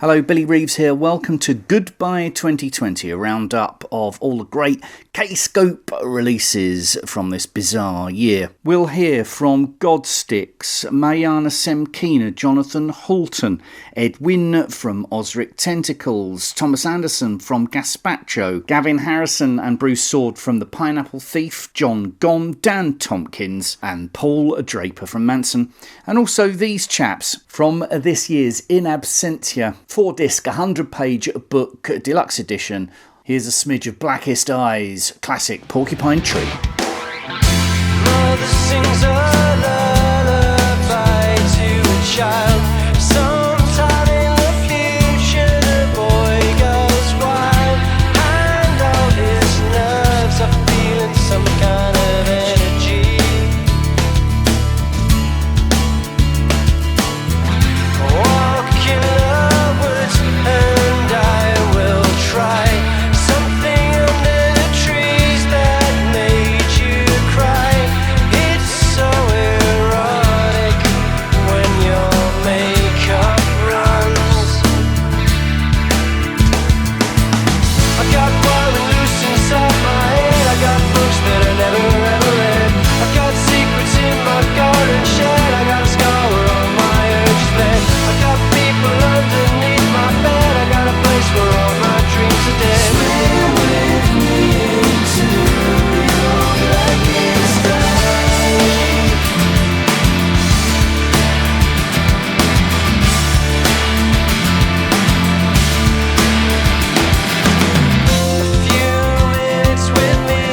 Hello, Billy Reeves here. Welcome to Goodbye 2020, a roundup of all the great Kscope releases from this bizarre year. We'll hear from Godsticks, Mariana Semkina, Jonathan Hultén, Edwin from OZRIC Tentacles, Thomas Anderson from Gazpacho, Gavin Harrison and Bruce Sword from The Pineapple Thief, John Gomm, Dan Tompkins and Paul Draper from MANSUN, and also these chaps from this year's In Absentia 4-disc 100-page book deluxe edition. Here's a smidge of Blackest Eyes, classic Porcupine Tree. Mother sings a lullaby to a child. Sometime in the future the boy goes wild, and all his nerves are feeling some kind of energy. Walk in the woods and I will try something under the trees that made you cry. It's so erotic when your makeup runs. I got wild and loose inside my head. I got books that I never ever read. I got secrets in my garden shed. I got a scar where all my urges bled. I got people underneath my bed. I got a place where all my dreams are dead. Swim with me into your blackest night. A few minutes with me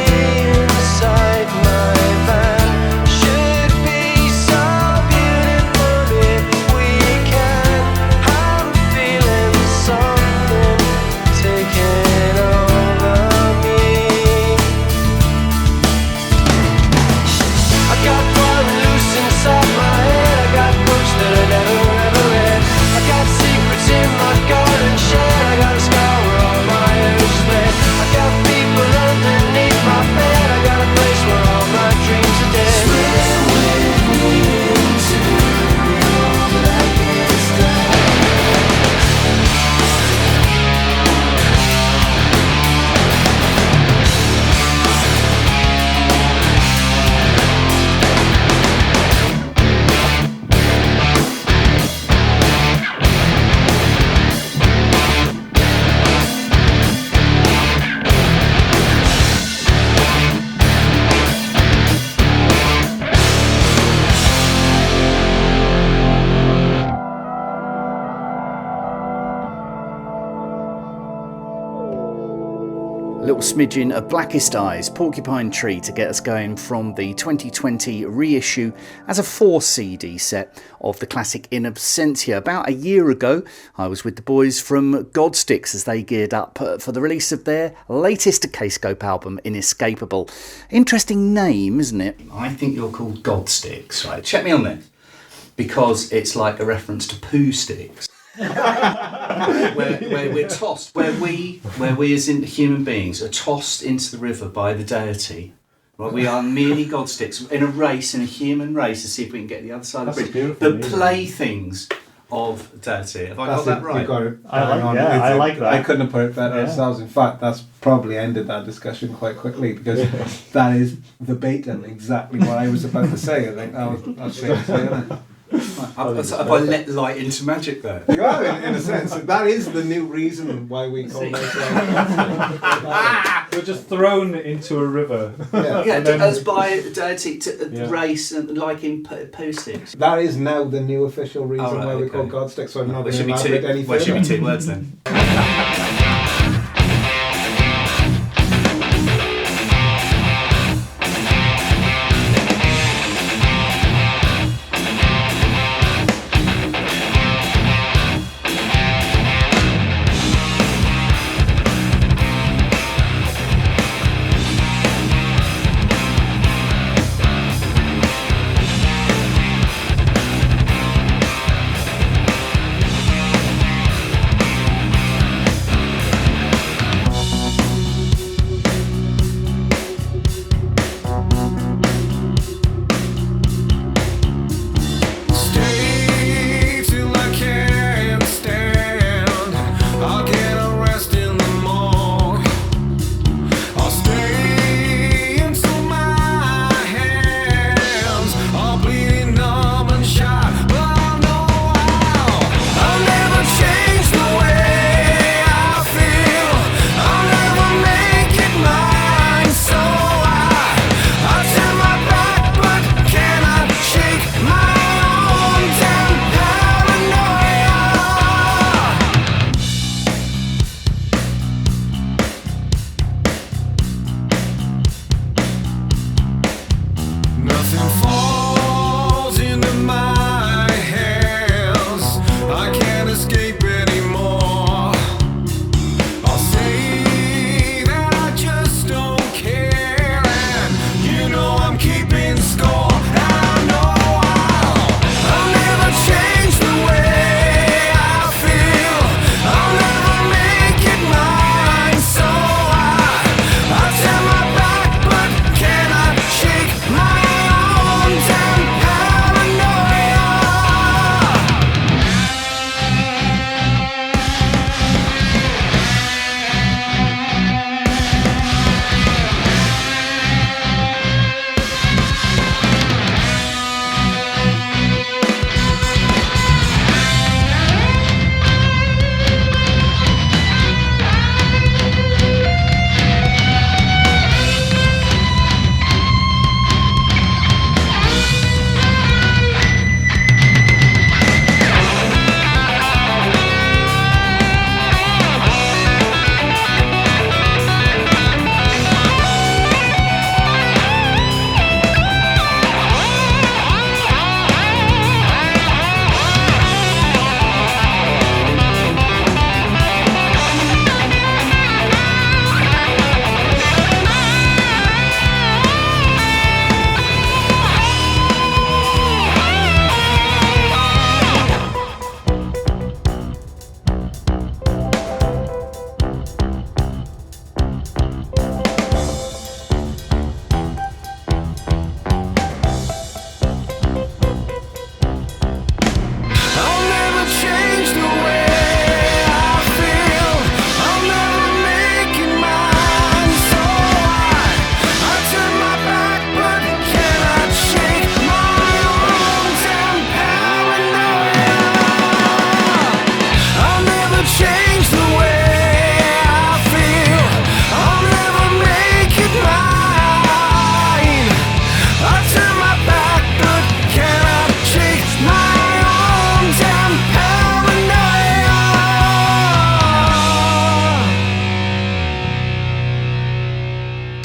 inside my van should be so beautiful if we can. I'm feeling something taking over me. I got wild and loose inside my head. I got books that I never ever read. I got secrets in my garden shed. I got a scar where all my urges bled. I got people underneath my bed. I got a place where all my dreams are dead. Swim with me into your blackest night. A little smidgen of Blackest Eyes, Porcupine Tree, to get us going from the 2020 reissue as a 4 CD set of the classic In Absentia. About a year ago, I was with the boys from Godsticks as they geared up for the release of their latest Kscope album, Inescapable. Interesting name, isn't it? I think you're called Godsticks, right? Check me on this. Because it's like a reference to poo sticks. where we're tossed, where we as in human beings are tossed into the river by the deity. Right, we are merely Godsticks in a race, in a human race, to see if we can get the other side of the bridge. The playthings of deity. Have I got that right? You got it. I like that. I couldn't have put it better ourselves. In fact, that's probably ended that discussion quite quickly because that is verbatim exactly what I was about to say. I think I'll say it. Have I let light into magic there? You are, in a sense. That is the new reason why we call ourselves. We're just thrown into a river. Yeah, as by deity to race and like in poo sticks. That is now the new official reason Oh, right, why we okay. call Godsticks. So I'm not There going to elaborate any further. should be 2 words then.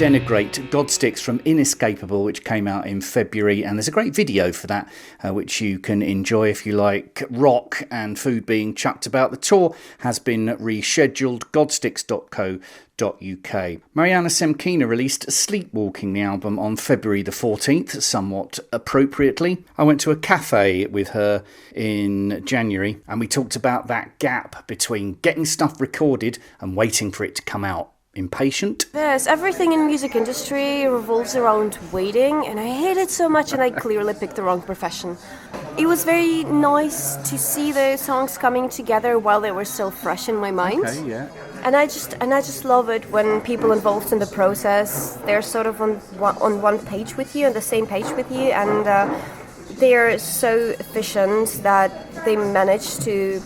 Denigrate, Godsticks from Inescapable, which came out in February, and there's a great video for that, which you can enjoy if you like rock and food being chucked about. The tour has been rescheduled, godsticks.co.uk. Mariana Semkina released Sleepwalking, the album, on February the 14th, somewhat appropriately. I went to a cafe with her in January, and we talked about that gap between getting stuff recorded and waiting for it to come out. Impatient? Yes, everything in music industry revolves around waiting, and I hate it so much, and I clearly picked the wrong profession. It was very nice to see the songs coming together while they were still fresh in my mind. Okay, yeah. And I just love it when people involved in the process, they're sort of on one page with you, on the same page with you, and they're so efficient that they manage to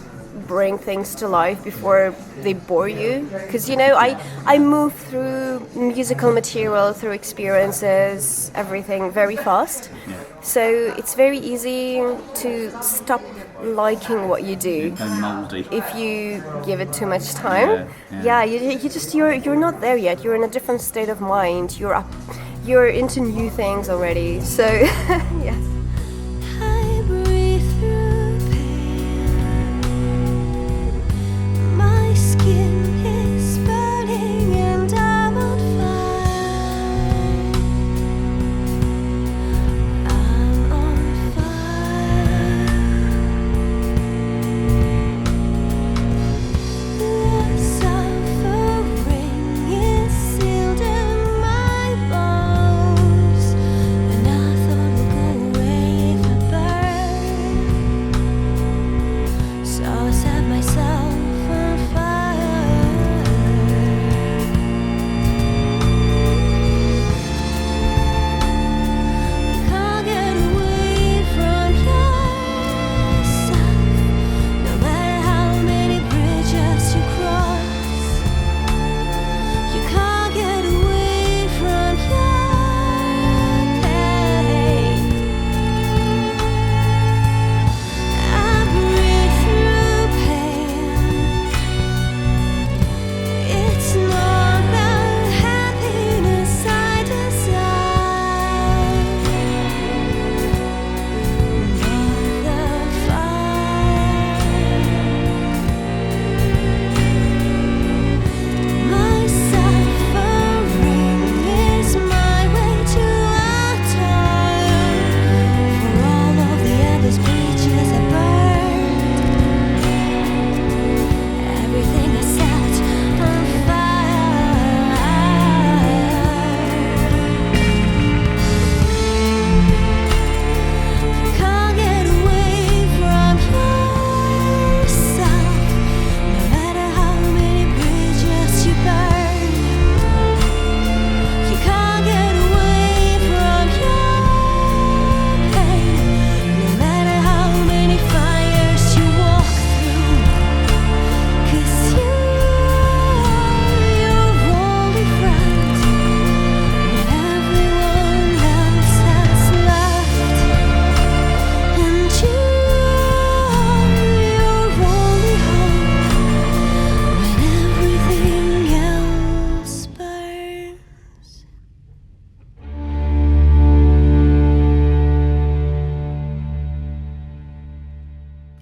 bring things to life before they bore you. Because, you know, I move through musical material, through experiences, everything very fast. Yeah. So it's very easy to stop liking what you do. And mouldy. If you give it too much time. You're not there yet. You're in a different state of mind. You're into new things already. So yes.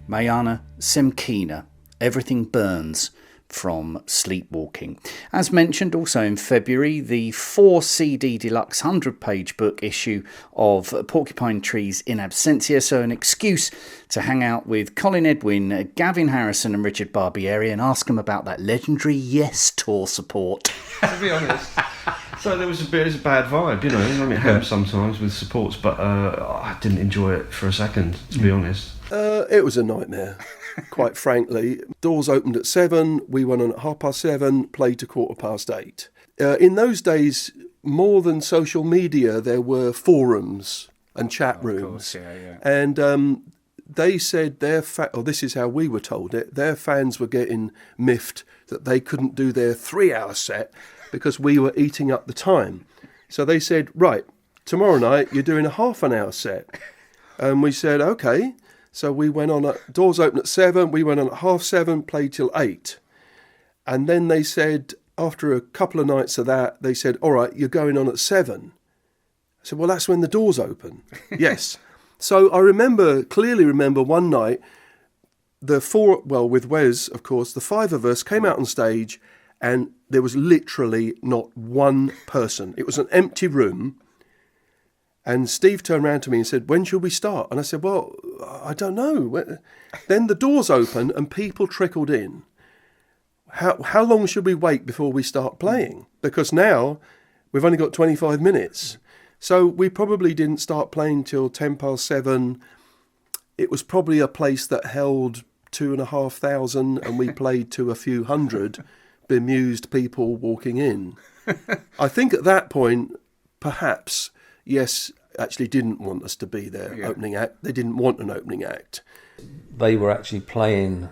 Mariana Semkina, Everything Burns, from Sleepwalking. As mentioned, also in February, the 4 CD deluxe 100-page book issue of Porcupine Trees in Absentia, so an excuse to hang out with Colin, Edwin, Gavin Harrison and Richard Barbieri and ask them about that legendary Yes tour support. To be honest, so there was a bad vibe, you know. I mean, it happens sometimes with supports, but I didn't enjoy it for a second, to be honest. It was a nightmare, quite frankly. Doors opened at 7, we went on at 7:30, played to 8:15. In those days, more than social media, there were forums and chat rooms. Of course, yeah. And they said this is how we were told it, their fans were getting miffed that they couldn't do their 3-hour set because we were eating up the time. So they said, right, tomorrow night you're doing a half an hour set. And we said, okay. So we went on doors open at 7, we went on at 7:30, played till 8. And then they said, after a couple of nights of that, they said, all right, you're going on at 7. I said, well, that's when the doors open. Yes. So I clearly remember one night, with Wes, of course, the 5 of us came out on stage and there was literally not one person. It was an empty room. And Steve turned around to me and said, when shall we start? And I said, well, I don't know. Then the doors opened and people trickled in. How long should we wait before we start playing? Because now we've only got 25 minutes. So we probably didn't start playing till 7:10. It was probably a place that held 2,500 and we played to a few hundred bemused people walking in. I think at that point, perhaps, Yes actually didn't want us to be their opening act. They didn't want an opening act. They were actually playing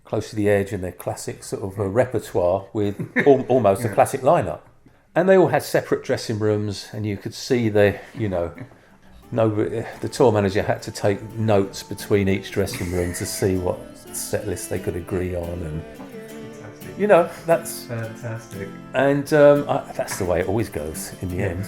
close to the edge in their classic sort of a repertoire with almost a classic lineup. And they all had separate dressing rooms, and you could see the tour manager had to take notes between each dressing room to see what set list they could agree on, and that's fantastic. And that's the way it always goes in the end.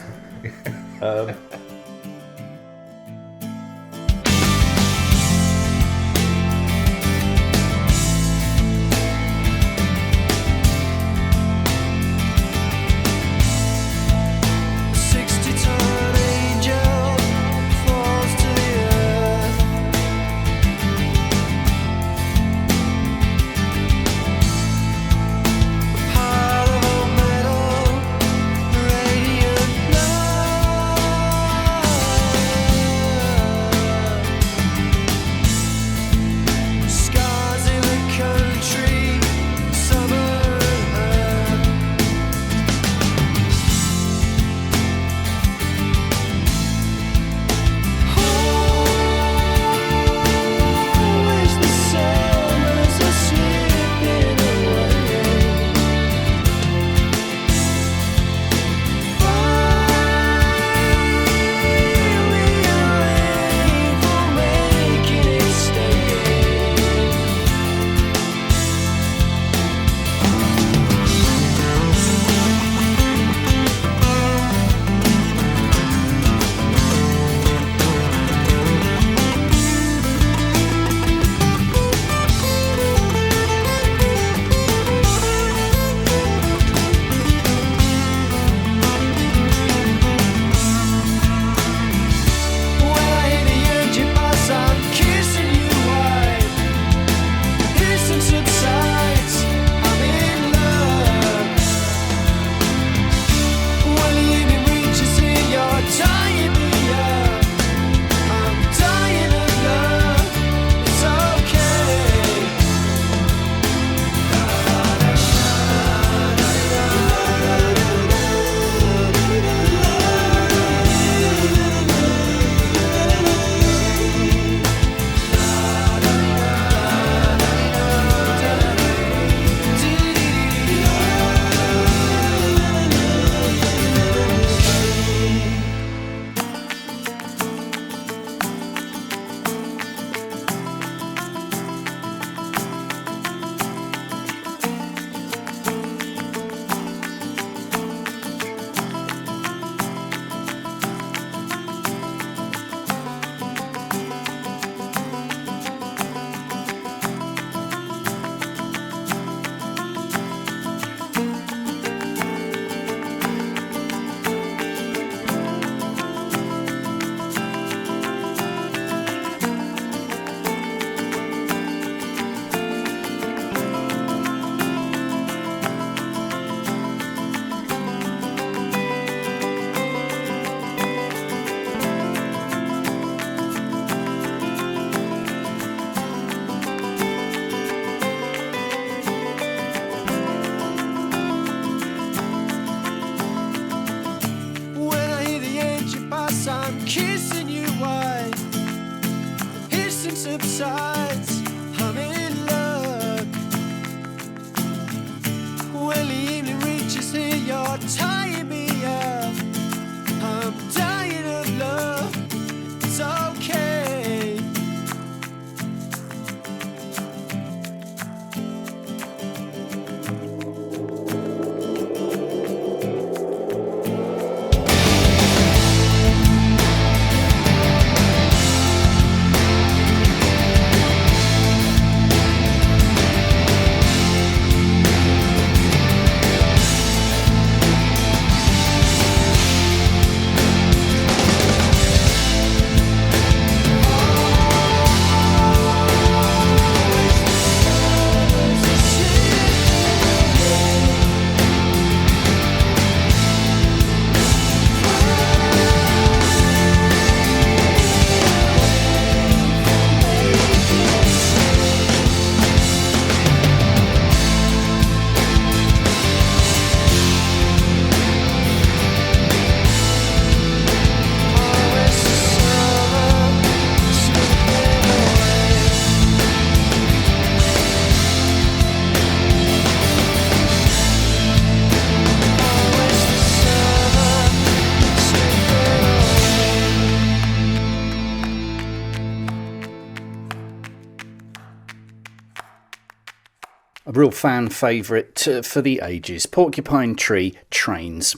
A real fan favourite for the ages. Porcupine Tree Trains.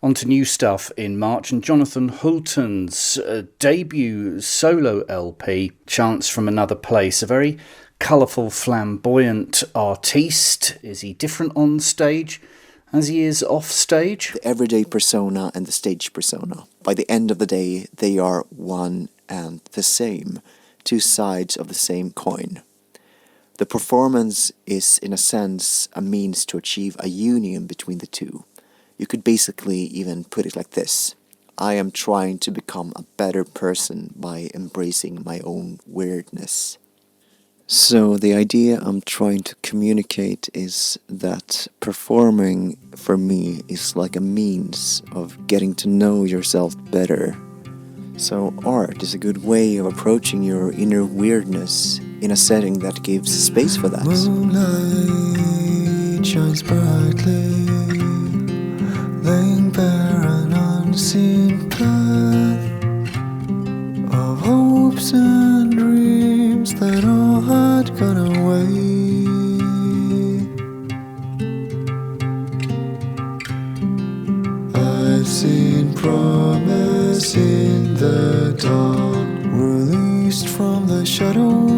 On to new stuff in March, and Jonathan Hultén's debut solo LP, Chants from Another Place. A very colourful, flamboyant artiste. Is he different on stage as he is off stage? The everyday persona and the stage persona. By the end of the day, they are one and the same. Two sides of the same coin. The performance is, in a sense, a means to achieve a union between the two. You could basically even put it like this. I am trying to become a better person by embracing my own weirdness. So the idea I'm trying to communicate is that performing for me is like a means of getting to know yourself better. So art is a good way of approaching your inner weirdness in a setting that gives space for that. Moonlight shines brightly, laying bare an unseen path of hopes and dreams that all had gone away. I've seen promise in the dawn, released from the shadows.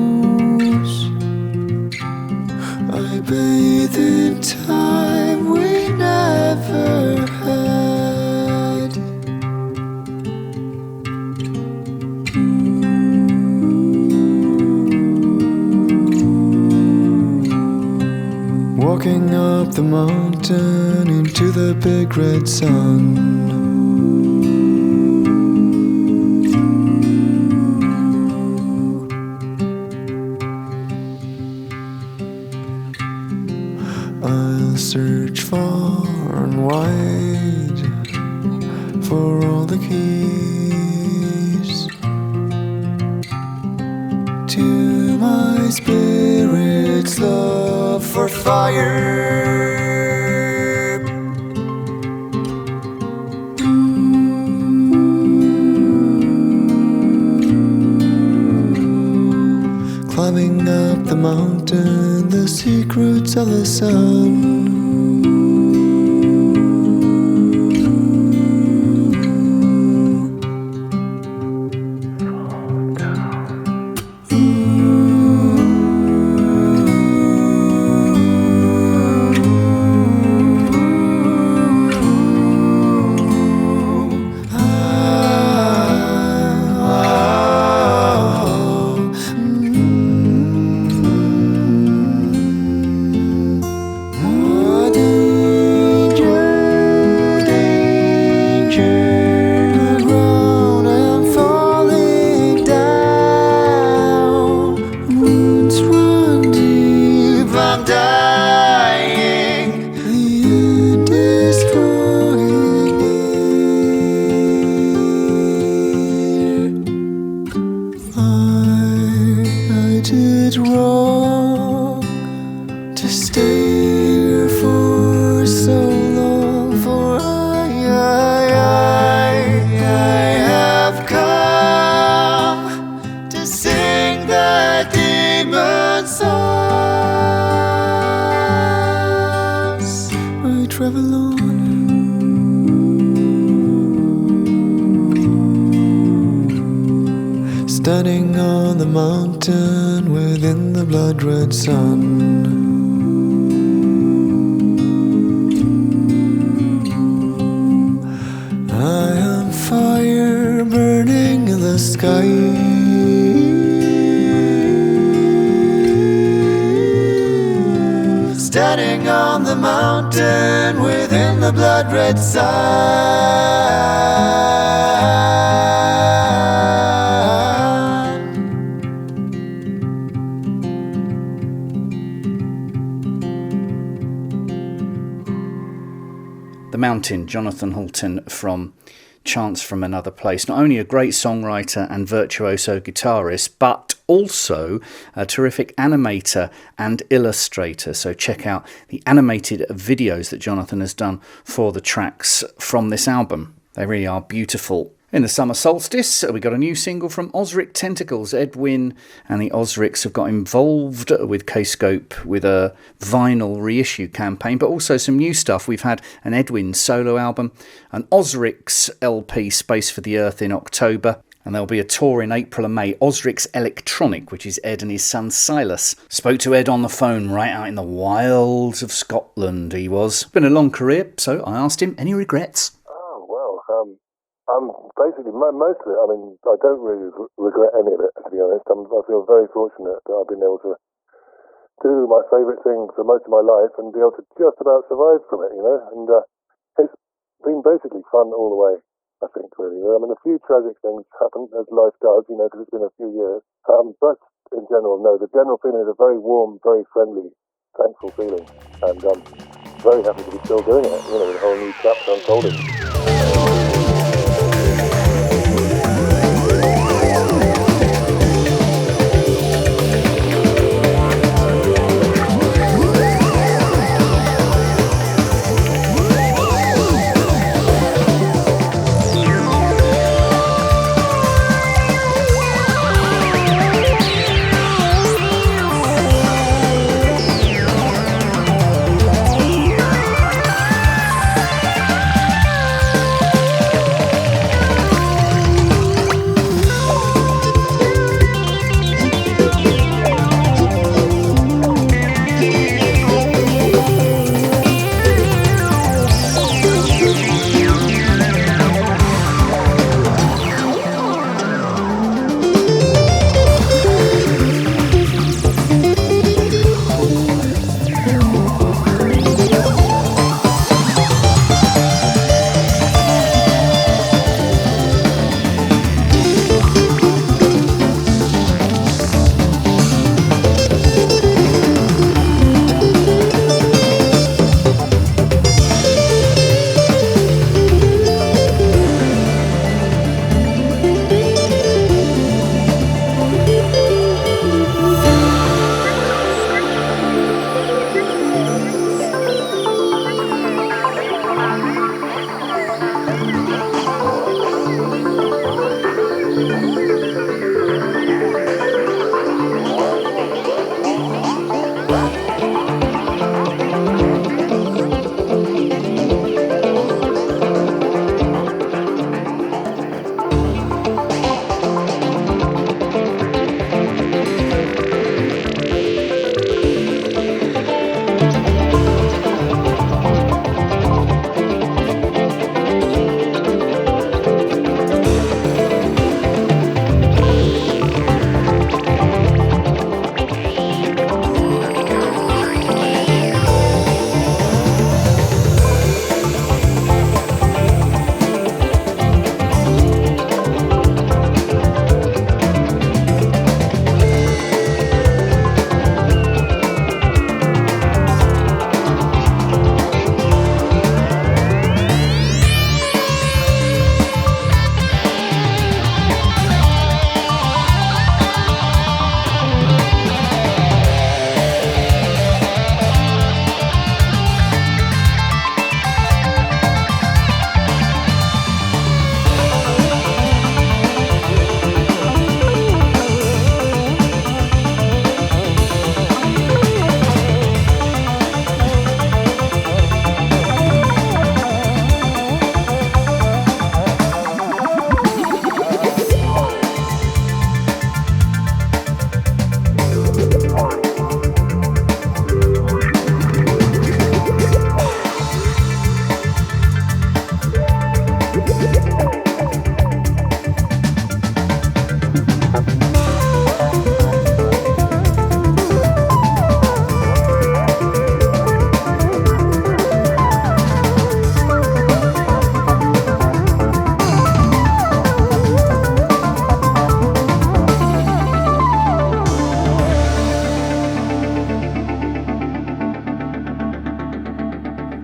I bathe in time we never had. Walking up the mountain into the big red sun. I'll search far and wide for all the keys to my spirit's love for fire. Climbing up the mountain, the secrets of the sun. Standing on the mountain within the blood-red sun. I am fire burning in the sky. Standing on the mountain within the blood-red sun. The Mountain, Jonathan Hultén from Chants from Another Place. Not only a great songwriter and virtuoso guitarist, but also a terrific animator and illustrator. So check out the animated videos that Jonathan has done for the tracks from this album. They really are beautiful. In the summer solstice, we got a new single from OZRIC Tentacles. Edwin and the OZRICs have got involved with Kscope with a vinyl reissue campaign, but also some new stuff. We've had an Edwin solo album, an OZRIC's LP, Space for the Earth, in October, and there'll be a tour in April and May, OZRIC's Electronic, which is Ed and his son Silas. Spoke to Ed on the phone right out in the wilds of Scotland, he was. Been a long career, so I asked him, any regrets? Oh, well, I'm basically, most of it, I mean, I don't really regret any of it, to be honest. I feel very fortunate that I've been able to do my favourite thing for most of my life and be able to just about survive from it, and it's been basically fun all the way, I think, really. I mean, a few tragic things happen, as life does, because it's been a few years, but in general, no, the general feeling is a very warm, very friendly, thankful feeling, and I'm very happy to be still doing it, with a whole new chapter unfolding.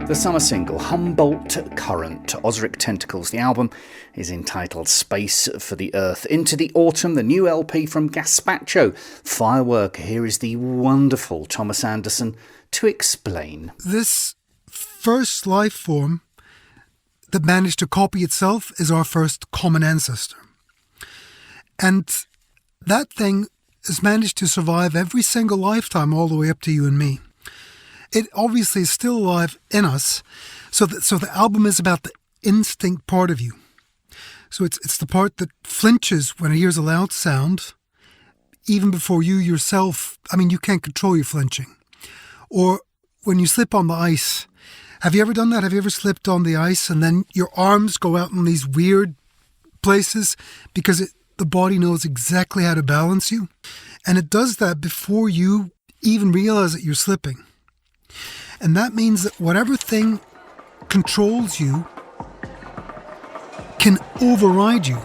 The summer single, Humboldt Current, OZRIC Tentacles. The album is entitled Space for the Earth. Into the autumn, the new LP from Gazpacho, Firework. Here is the wonderful Thomas Anderson to explain. This first life form that managed to copy itself is our first common ancestor. And that thing has managed to survive every single lifetime all the way up to you and me. It obviously is still alive in us. So the album is about the instinct part of you. So it's the part that flinches when it hears a loud sound, even before you yourself, you can't control your flinching. Or when you slip on the ice. Have you ever done that? Have you ever slipped on the ice and then your arms go out in these weird places because the body knows exactly how to balance you? And it does that before you even realize that you're slipping. And that means that whatever thing controls you can override you.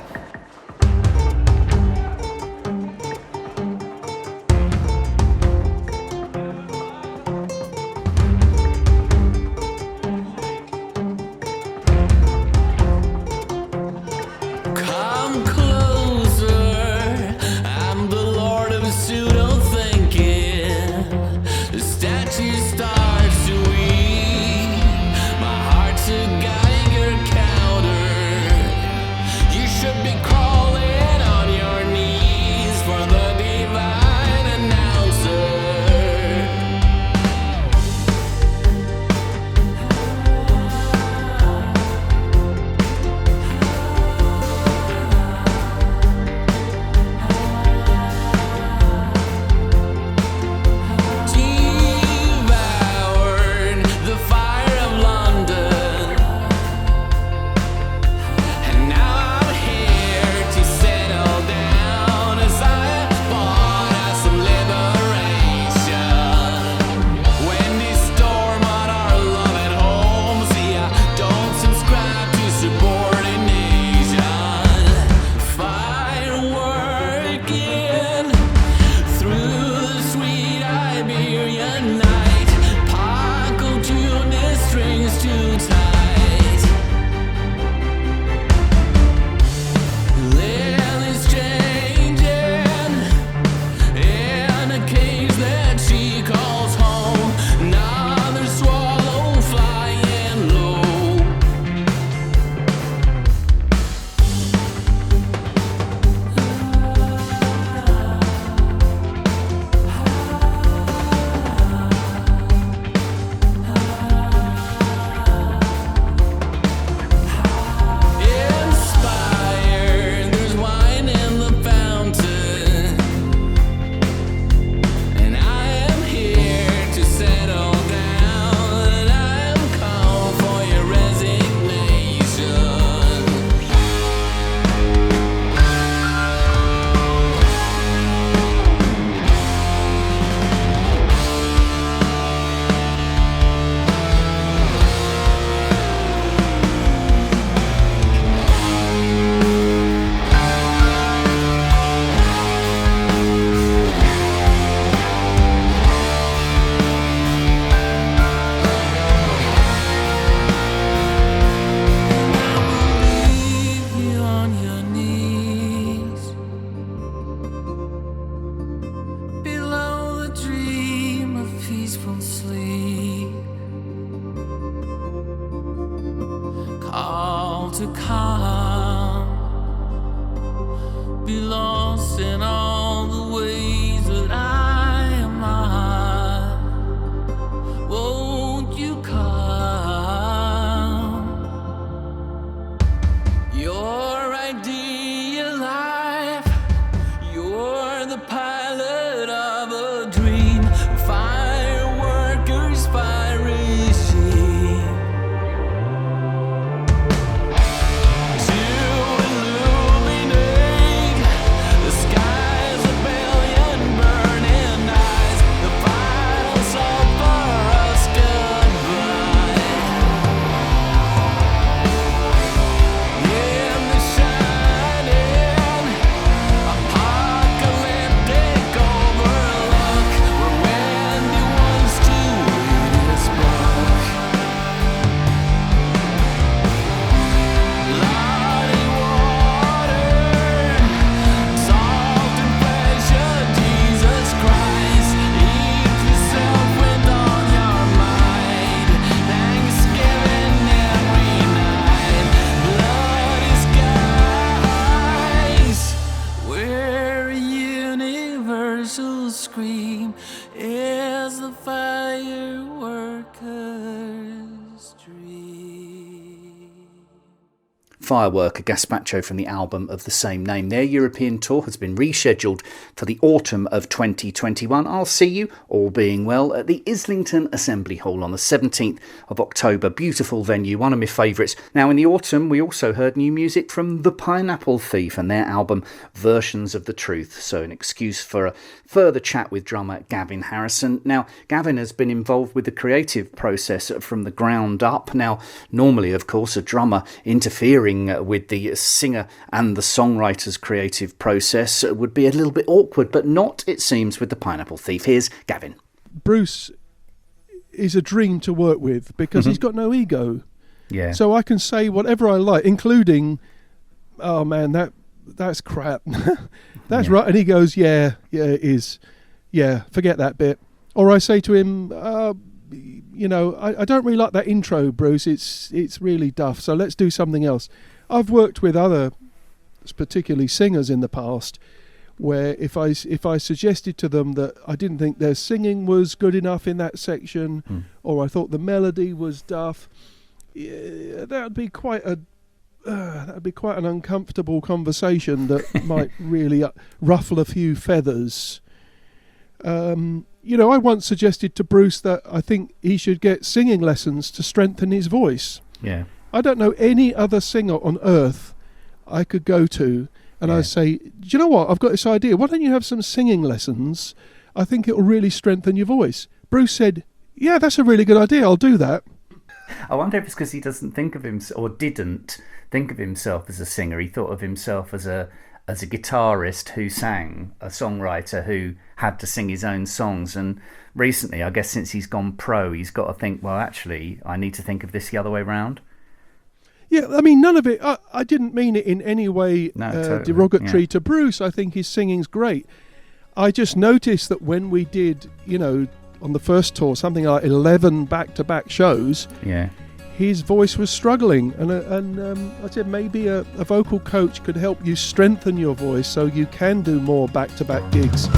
To Firework, a Gazpacho from the album of the same name. Their European tour has been rescheduled for the autumn of 2021. I'll see you, all being well, at the Islington Assembly Hall on the 17th of October. Beautiful venue, one of my favourites. Now, in the autumn, we also heard new music from The Pineapple Thief and their album Versions of the Truth. So an excuse for a further chat with drummer Gavin Harrison. Now, Gavin has been involved with the creative process from the ground up. Now, normally, of course, a drummer interfering with the singer and the songwriter's creative process would be a little bit awkward, but not, it seems, with the Pineapple Thief. Here's Gavin. Bruce is a dream to work with because he's got no ego. Yeah. So I can say whatever I like, including, oh man, that's crap. That's right. And he goes, yeah, it is. Yeah, forget that bit. Or I say to him, I don't really like that intro, Bruce. It's really duff. So let's do something else. I've worked with other, particularly singers in the past, where if I suggested to them that I didn't think their singing was good enough in that section, or I thought the melody was duff, that would be quite an uncomfortable conversation that might really ruffle a few feathers. I once suggested to Bruce that I think he should get singing lessons to strengthen his voice. Yeah. I don't know any other singer on earth I could go to and I say, do you know what? I've got this idea. Why don't you have some singing lessons? I think it will really strengthen your voice. Bruce said, yeah, that's a really good idea. I'll do that. I wonder if it's because he doesn't think of himself, or didn't think of himself as a singer. He thought of himself as a guitarist who sang, a songwriter who had to sing his own songs. And recently, I guess since he's gone pro, he's got to think, well, actually, I need to think of this the other way round. Yeah, I mean, none of it, I didn't mean it in any way totally, derogatory to Bruce. I think his singing's great. I just noticed that when we did, on the first tour, something like 11 back-to-back shows, his voice was struggling. And I said maybe a vocal coach could help you strengthen your voice so you can do more back-to-back gigs.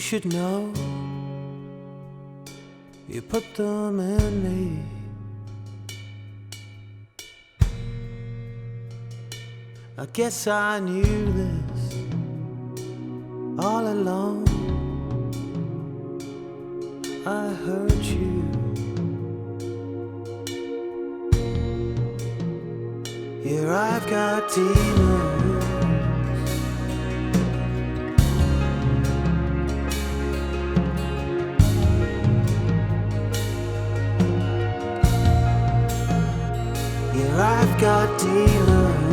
should know you put them in me. I guess I knew this all along. I heard you. Here I've got demons. Yeah, I've got demons.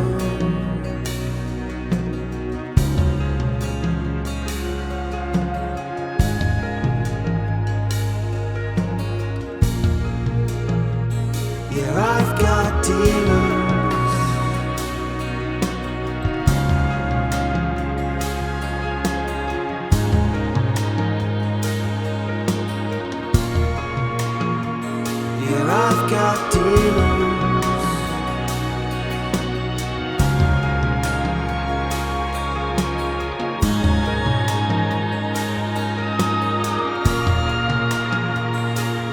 Yeah, I've got demons. Yeah, I've got demons.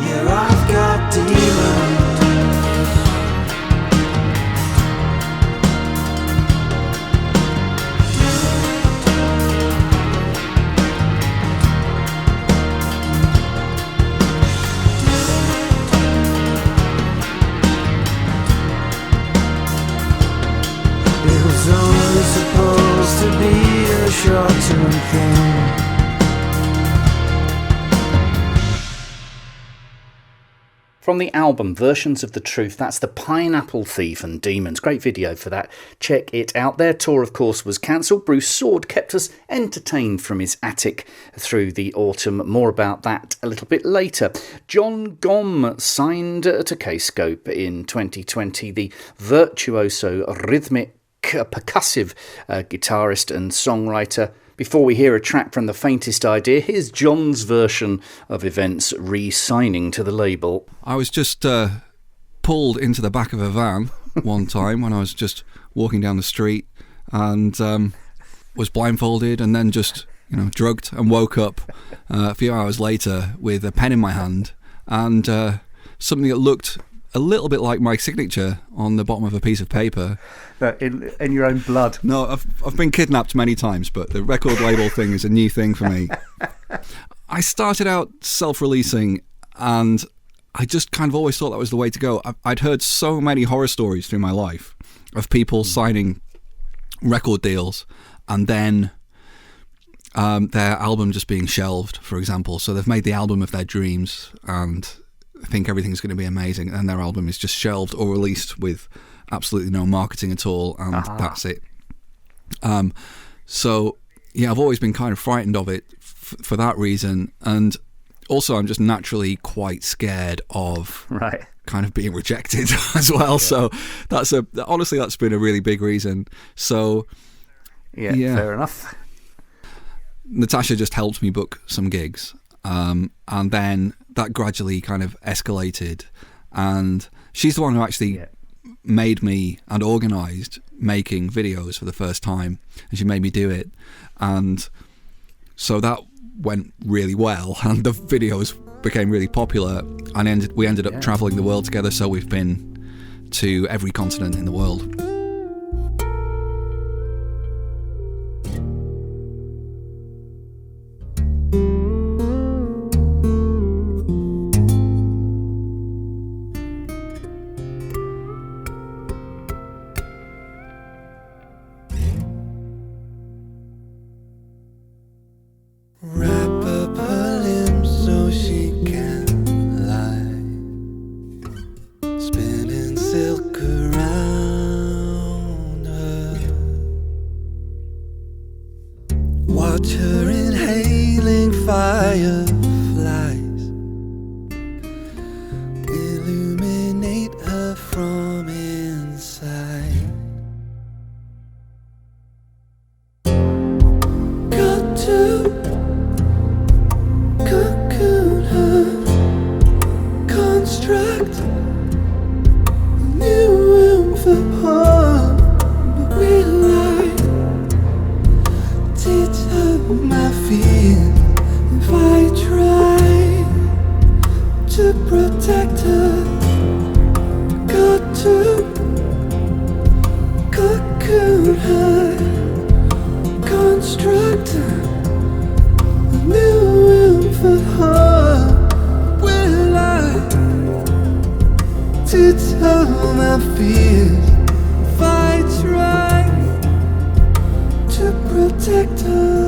Yeah, I've got demons. It was only supposed to be a short-term thing. From the album Versions of the Truth, that's The Pineapple Thief and Demons. Great video for that. Check it out. Their tour, of course, was cancelled. Bruce SOORD kept us entertained from his attic through the autumn. More about that a little bit later. John Gomm signed to Kscope in 2020. The virtuoso rhythmic percussive guitarist and songwriter. Before we hear a track from The Faintest Idea, here's John's version of events re-signing to the label. I was just pulled into the back of a van one time when I was just walking down the street and was blindfolded and then just drugged and woke up a few hours later with a pen in my hand and something that looked a little bit like my signature on the bottom of a piece of paper. In your own blood? No, I've been kidnapped many times, but the record label thing is a new thing for me. I started out self-releasing and I just kind of always thought that was the way to go. I'd heard so many horror stories through my life of people signing record deals and then their album just being shelved, for example. So they've made the album of their dreams and think everything's going to be amazing, and their album is just shelved or released with absolutely no marketing at all, and that's it. So yeah, I've always been kind of frightened of it for that reason, and also I'm just naturally quite scared of kind of being rejected as well. Yeah. So honestly that's been a really big reason. So yeah, fair enough. Natasha just helped me book some gigs, and then that gradually kind of escalated, and she's the one who actually made me and organised making videos for the first time, and she made me do it, and so that went really well and the videos became really popular, and we ended up travelling the world together, so we've been to every continent in the world. Wrap up her limbs so she can lie, spinning silk around her. Watch her inhaling fireflies, illuminate her from inside. Got to cocoon her, construct a new room for harm, but will I teach her my fears if I try to protect her? Got to cocoon her, construct a new room for her. Will I teach her my fears if I try to protect her?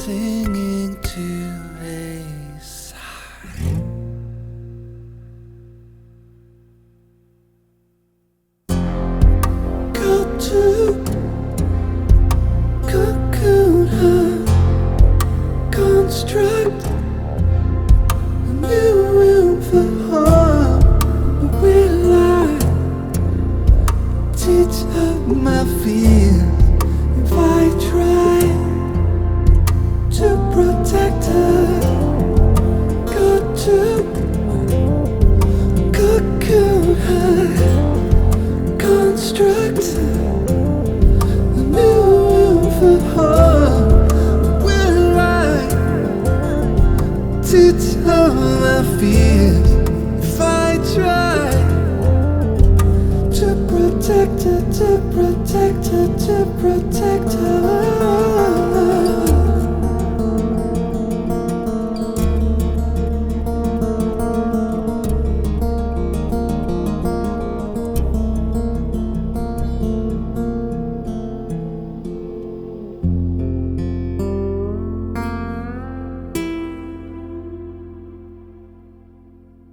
clinging to a sigh. Go to cocoon her, construct a new room for harm. Will I teach up my fears if I try to protect her? Go to cocoon her, construct a new room for her. Will I teach her my fears if I try to protect her, to protect her, to protect her?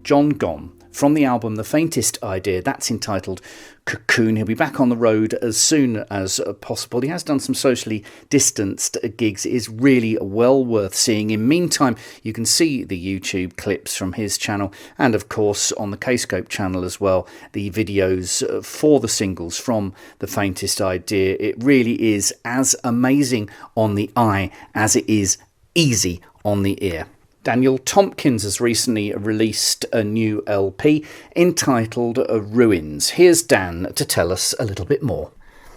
John Gomm, from the album The Faintest Idea, that's entitled Cocoon. He'll be back on the road as soon as possible. He has done some socially distanced gigs. It is really well worth seeing him. Meantime, you can see the YouTube clips from his channel and, of course, on the Kscope channel as well, the videos for the singles from The Faintest Idea. It really is as amazing on the eye as it is easy on the ear. Daniel Tompkins has recently released a new LP entitled Ruins. Here's Dan to tell us a little bit more.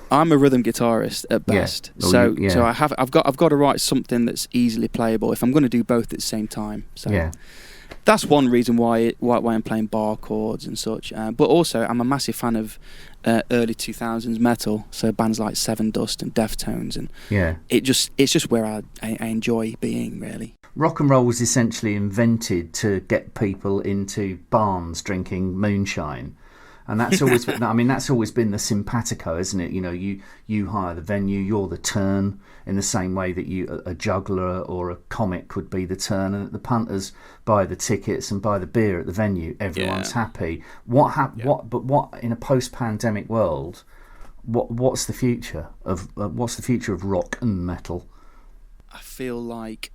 I'm a rhythm guitarist at best, so I've got to write something that's easily playable if I'm going to do both at the same time. So that's one reason why I'm playing bar chords and such. But also, I'm a massive fan of early 2000s metal, so bands like Seven Dust and Deftones, and it's just where I enjoy being, really. Rock and roll was essentially invented to get people into barns drinking moonshine, and that's always been, that's always been the simpatico, isn't it? You know, you hire the venue, you're the turn, in the same way that a juggler or a comic would be the turn, and the punters buy the tickets and buy the beer at the venue. Everyone's happy. What in a post-pandemic world? What's the future of rock and metal? I feel like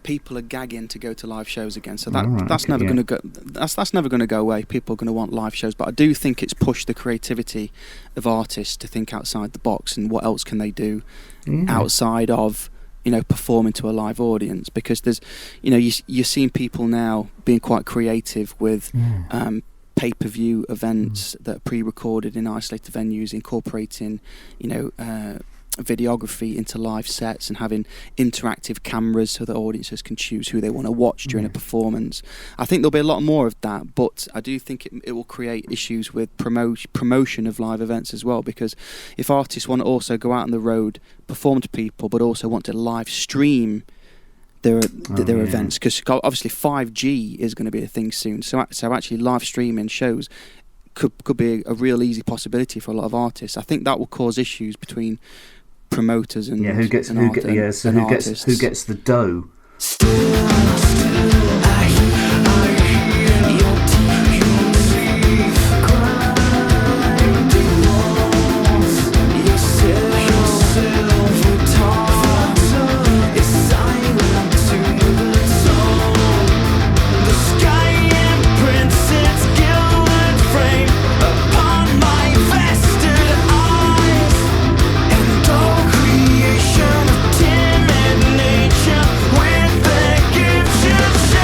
people are gagging to go to live shows again, so that's never going to go. That's never going to go away. People are going to want live shows, but I do think it's pushed the creativity of artists to think outside the box and what else can they do outside of performing to a live audience. Because there's you're seeing people now being quite creative with pay-per-view events that are pre-recorded in isolated venues, incorporating videography into live sets and having interactive cameras so that audiences can choose who they want to watch during a performance. I think there'll be a lot more of that, but I do think it will create issues with promotion of live events as well, because if artists want to also go out on the road, perform to people, but also want to live stream their events, because obviously 5G is going to be a thing soon, so actually live streaming shows could be a real easy possibility for a lot of artists. I think that will cause issues between promoters and who gets the dough. Creation of timid nature with their gifts.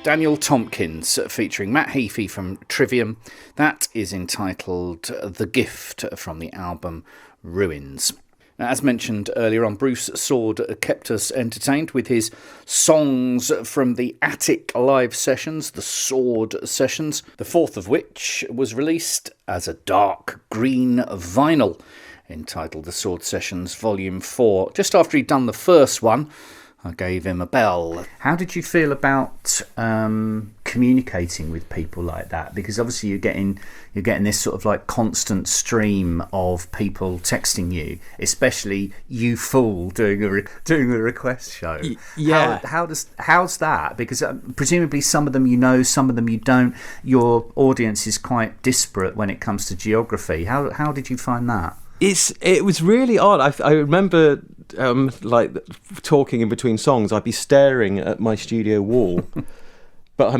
Daniel Tompkins featuring Matt Heafy from Trivium. That is entitled The Gift from the album Ruins. Now, as mentioned earlier on, Bruce Sword kept us entertained with his songs from the Attic live sessions, the Sword sessions, the fourth of which was released as a dark green vinyl entitled The Sword Sessions Volume 4. Just after he'd done the first one, I gave him a bell. How did you feel about communicating with people like that? Because obviously you're getting this sort of like constant stream of people texting you, especially you fool doing a request show. Yeah. How's that? Because presumably some of them you know, some of them you don't. Your audience is quite disparate when it comes to geography. How did you find that? It was really odd. I remember like talking in between songs, I'd be staring at my studio wall, but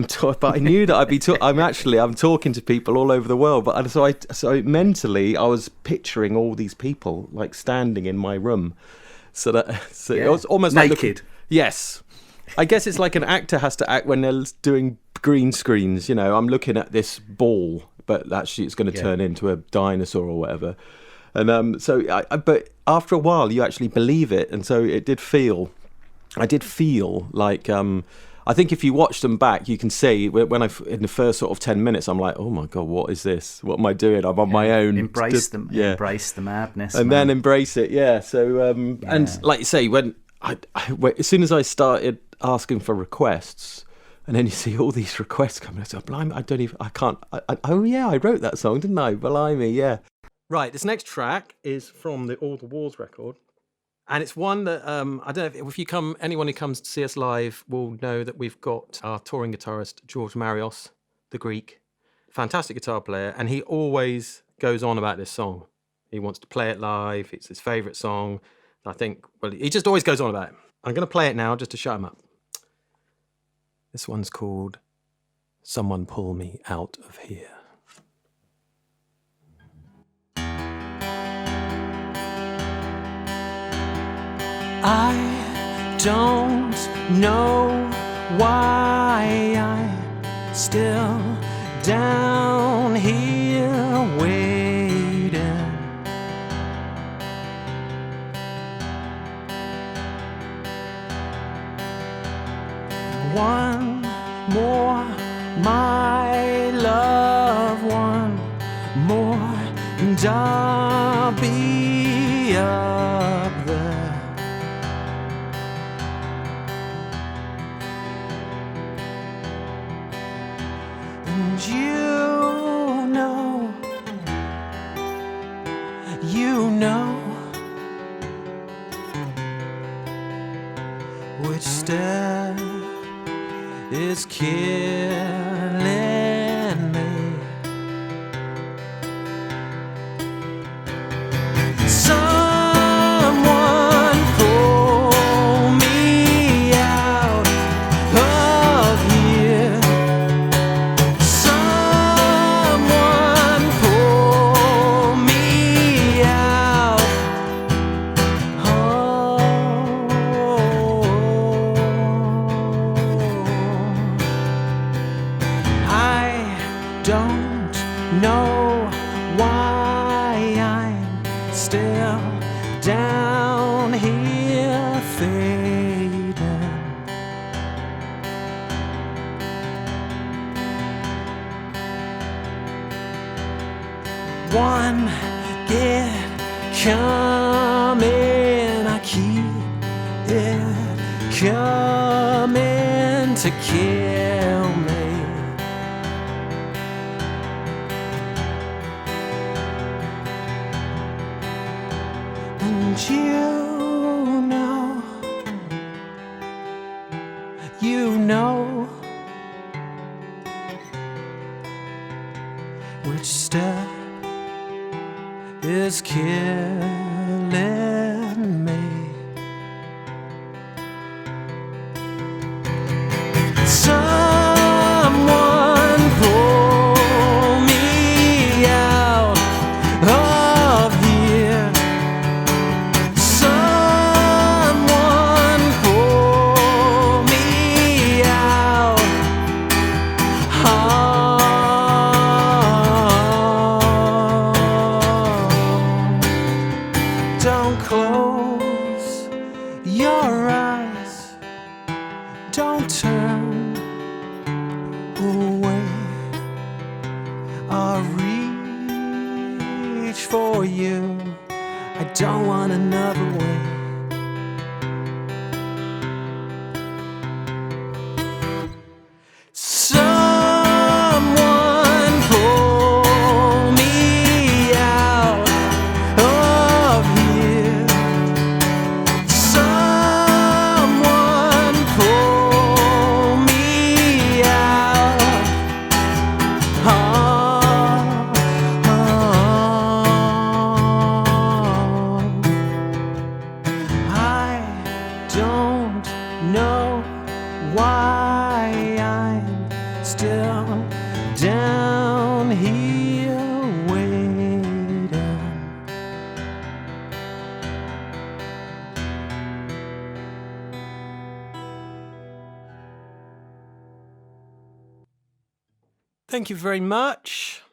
I knew that I'm talking to people all over the world. But so mentally I was picturing all these people like standing in my room, so it was almost naked. Yes, I guess it's like an actor has to act when they're doing green screens. You know, I'm looking at this ball, but actually it's going to turn into a dinosaur or whatever. And but after a while, you actually believe it, and so I did feel like I think if you watch them back, you can see when in the first sort of 10 minutes, I'm like, oh my god, what is this? What am I doing? I'm on my own. Embrace the madness, and then embrace it. Yeah. So and like you say, when as soon as I started asking for requests. And then you see all these requests coming. I said, blimey, I wrote that song, didn't I? Blimey, yeah. Right, this next track is from the All the Wars record, and it's one that I don't know if anyone who comes to see us live will know that we've got our touring guitarist George MARIUSZ, the Greek, fantastic guitar player, and he always goes on about this song. He wants to play it live. It's his favourite song. I think, well, he just always goes on about it. I'm going to play it now just to shut him up. This one's called Someone Pull Me Out of Here. I don't know why I'm still down here waiting. One more, my love, one more, and I'll be up there. And you know which step is killing me. Someone pull me out of here. Someone pull me out. I don't know why I'm still down here fading. One get coming, I keep it coming to kill me. And you know which step is killing me. Someone pull me out of here. Someone pull me out. wish for you. I don't want another way. Someone pull me out of here. Someone pull me out. I don't know why I'm still down here waiting. Thank you very much.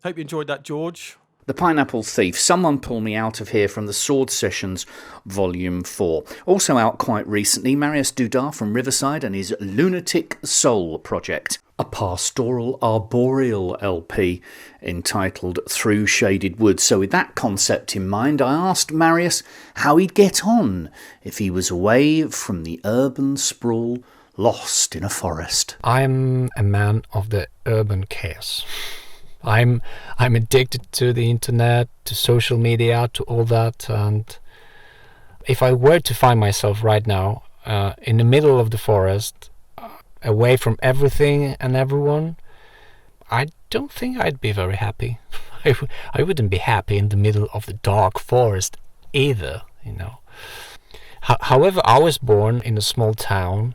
Hope you enjoyed that, George. The Pineapple Thief, Someone Pull Me Out of Here from the Sword Sessions Volume 4. Also out quite recently, Mariusz Duda from Riverside and his Lunatic Soul project. A pastoral arboreal LP entitled Through Shaded Woods. So with that concept in mind, I asked Mariusz how he'd get on if he was away from the urban sprawl, lost in a forest. I'm a man of the urban chaos. I'm addicted to the internet, to social media, to all that, and if I were to find myself right now in the middle of the forest, away from everything and everyone, I don't think I'd be very happy. I wouldn't be happy in the middle of the dark forest either, you know. However, I was born in a small town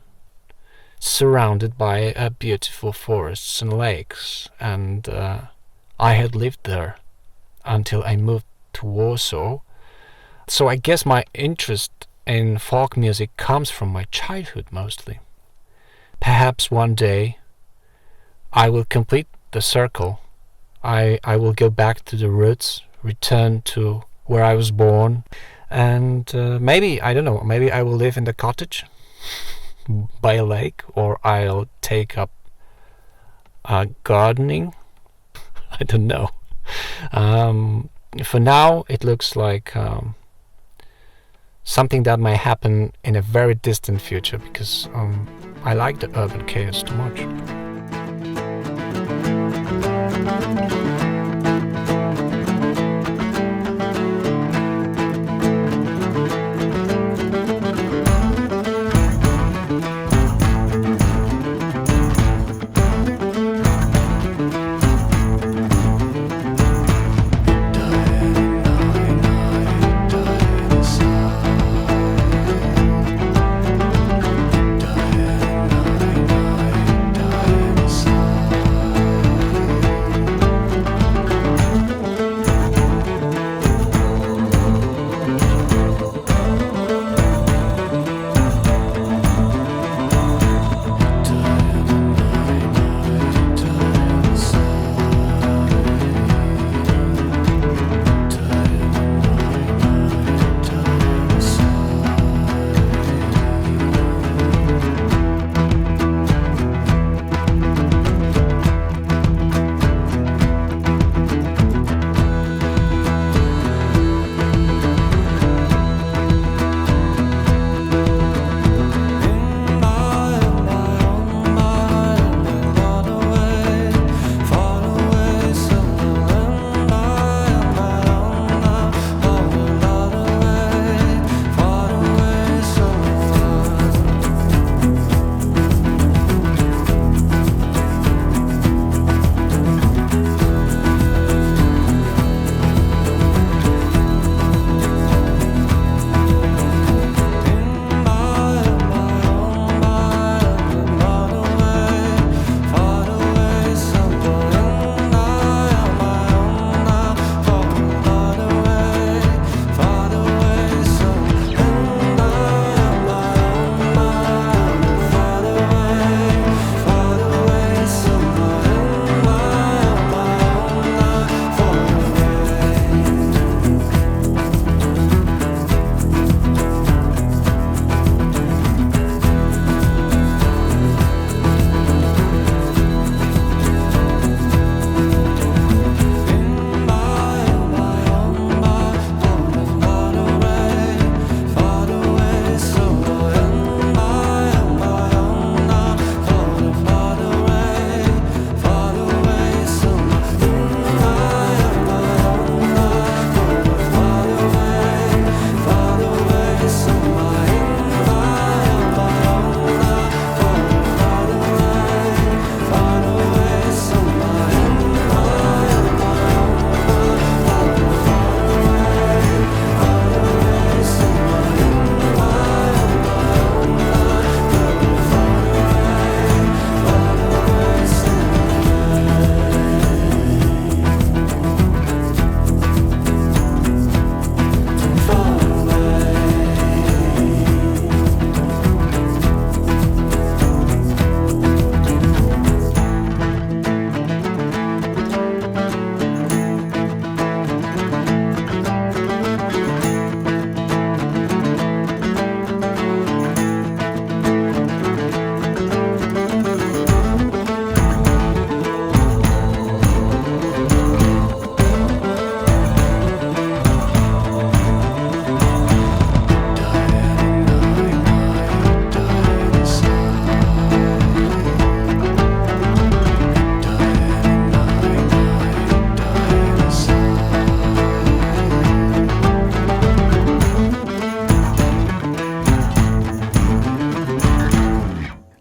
surrounded by beautiful forests and lakes, and I had lived there until I moved to Warsaw. So I guess my interest in folk music comes from my childhood mostly. Perhaps one day I will complete the circle. I will go back to the roots, return to where I was born, and maybe, I don't know, maybe I will live in the cottage by a lake, or I'll take up gardening. I don't know. For now, it looks like something that might happen in a very distant future, because I like the urban chaos too much.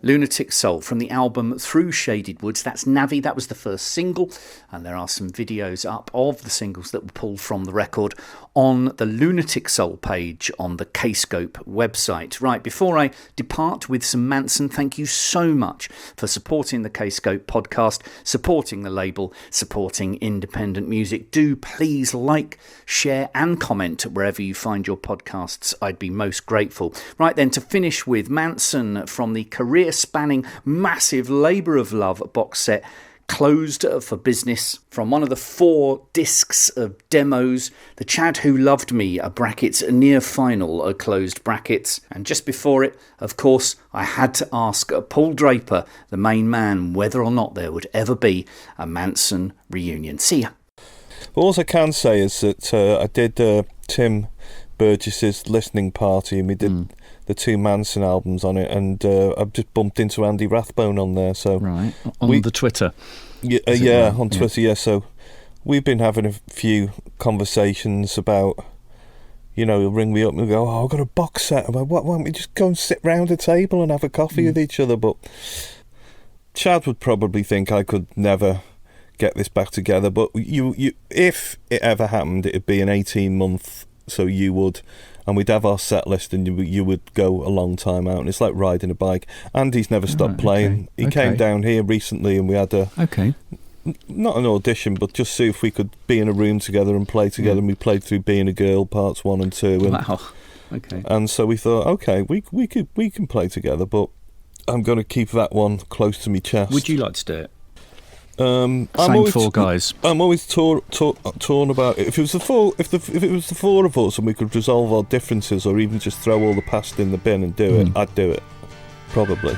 Lunatic Soul from the album Through Shaded Woods. That's Navi, that was the first single, and there are some videos up of the singles that were pulled from the record on the Lunatic Soul page on the Kscope website. Right, before I depart with some MANSUN, thank you so much for supporting the Kscope podcast, supporting the label, supporting independent music. Do please like, share and comment wherever you find your podcasts. I'd be most grateful. Right then, to finish with MANSUN from the career-spanning massive Labour of Love box set, Closed for Business, from one of the 4 discs of demos, The Chad Who Loved Me, brackets near final, closed brackets. And just before it, of course, I had to ask Paul Draper, the main man, whether or not there would ever be a MANSUN reunion. See ya. All I can say is that I did Tim Burgess's listening party, and we did the 2 MANSUN albums on it, and I've just bumped into Andy Rathbone on there. So right, on the Twitter. Yeah, on Twitter, yeah. So we've been having a few conversations about, he'll ring me up and go, I've got a box set. I'm like, why don't we just go and sit round a table and have a coffee with each other? But Chad would probably think I could never get this back together, but you if it ever happened, it'd be an 18-month, so you would, and we'd have our set list, and you would go a long time out, and it's like riding a bike. Andy's never stopped playing. He came down here recently, and we had not an audition, but just see if we could be in a room together and play together, and we played through Being a Girl parts 1 and 2. And, wow. Okay. And so we thought, okay, we can play together, but I'm going to keep that one close to my chest. Would you like to do it? I'm Same 4 guys. I'm always torn about it. If it was the 4 of us and we could resolve our differences, or even just throw all the past in the bin and do it, I'd do it, probably.